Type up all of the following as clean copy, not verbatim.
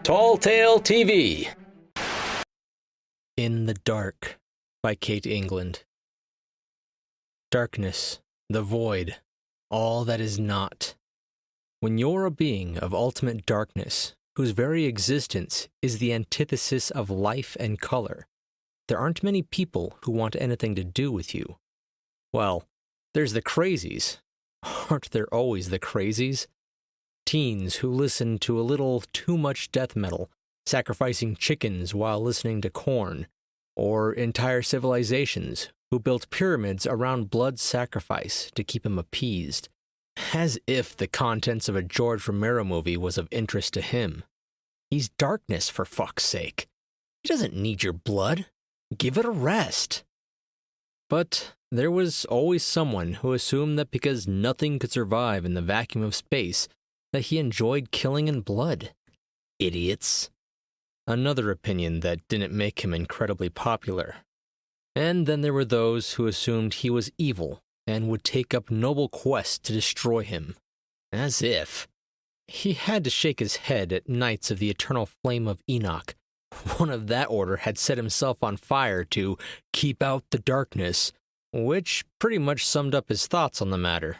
Tall Tale TV. In the Dark by Kate England. Darkness, the void, all that is not. When you're a being of ultimate darkness, whose very existence is the antithesis of life and color, there aren't many people who want anything to do with you. Well, there's the crazies. Aren't there always the crazies? Teens who listen to a little too much death metal, sacrificing chickens while listening to Korn, or entire civilizations who built pyramids around blood sacrifice to keep him appeased, as if the contents of a George Romero movie was of interest to him. He's darkness, for fuck's sake. He doesn't need your blood. Give it a rest. But there was always someone who assumed that because nothing could survive in the vacuum of space, that he enjoyed killing in blood. Idiots. Another opinion that didn't make him incredibly popular. And then there were those who assumed he was evil and would take up noble quests to destroy him. As if. He had to shake his head at Knights of the Eternal Flame of Enoch. One of that order had set himself on fire to keep out the darkness, which pretty much summed up his thoughts on the matter.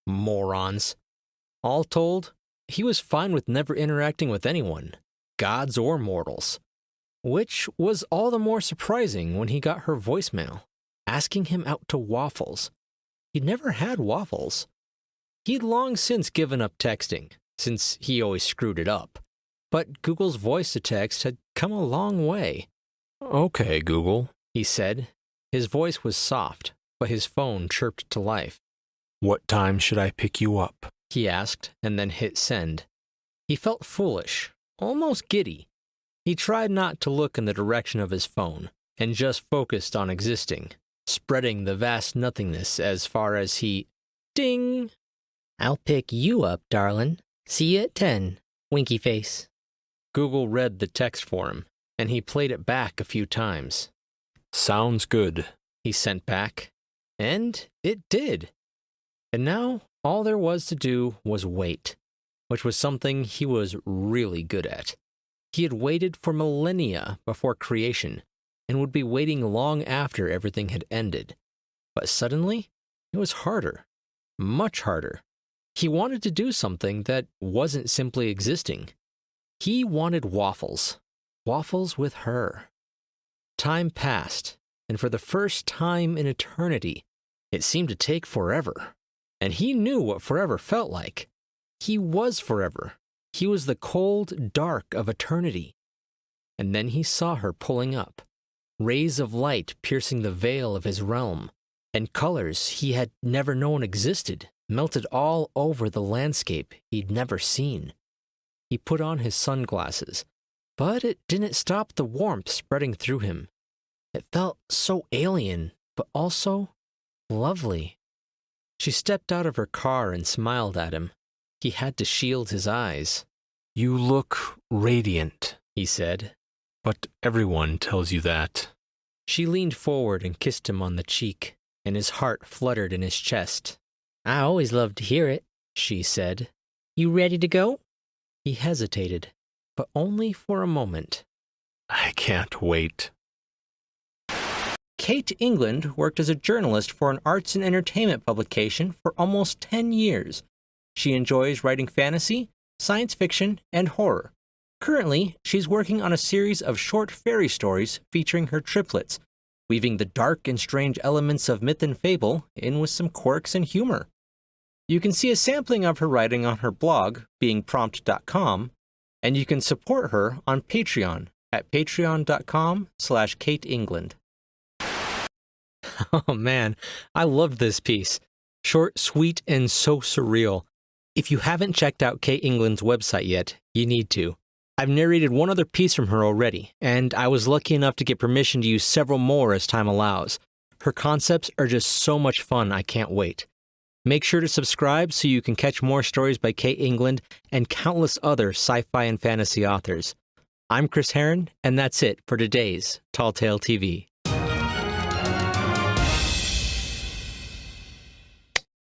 Morons. All told, he was fine with never interacting with anyone, gods or mortals. Which was all the more surprising when he got her voicemail, asking him out to Waffles. He'd never had Waffles. He'd long since given up texting, since he always screwed it up. But Google's voice-to-text had come a long way. "Okay, Google," he said. His voice was soft, but his phone chirped to life. "What time should I pick you up?" he asked, and then hit send. He felt foolish, almost giddy. He tried not to look in the direction of his phone, and just focused on existing, spreading the vast nothingness as far as he... Ding! "I'll pick you up, darlin'. See you at 10, winky face." Google read the text for him, and he played it back a few times. "Sounds good," he sent back. And it did. And now all there was to do was wait, which was something he was really good at. He had waited for millennia before creation, and would be waiting long after everything had ended. But suddenly, it was harder. Much harder. He wanted to do something that wasn't simply existing. He wanted Waffles. Waffles with her. Time passed, and for the first time in eternity, it seemed to take forever. And he knew what forever felt like. He was forever. He was the cold dark of eternity. And then he saw her pulling up, rays of light piercing the veil of his realm, and colors he had never known existed melted all over the landscape he'd never seen. He put on his sunglasses, but it didn't stop the warmth spreading through him. It felt so alien, but also lovely. She stepped out of her car and smiled at him. He had to shield his eyes. "You look radiant," he said, "but everyone tells you that." She leaned forward and kissed him on the cheek, and his heart fluttered in his chest. "I always love to hear it," she said. "You ready to go?" He hesitated, but only for a moment. "I can't wait." Kate England worked as a journalist for an arts and entertainment publication for almost 10 years. She enjoys writing fantasy, science fiction, and horror. Currently, she's working on a series of short fairy stories featuring her triplets, weaving the dark and strange elements of myth and fable in with some quirks and humor. You can see a sampling of her writing on her blog, beingprompt.com, and you can support her on Patreon at patreon.com/Kate England. Oh man, I loved this piece. Short, sweet, and so surreal. If you haven't checked out Kate England's website yet, you need to. I've narrated one other piece from her already, and I was lucky enough to get permission to use several more as time allows. Her concepts are just so much fun, I can't wait. Make sure to subscribe so you can catch more stories by Kate England and countless other sci-fi and fantasy authors. I'm Chris Herron, and that's it for today's Tall Tale TV.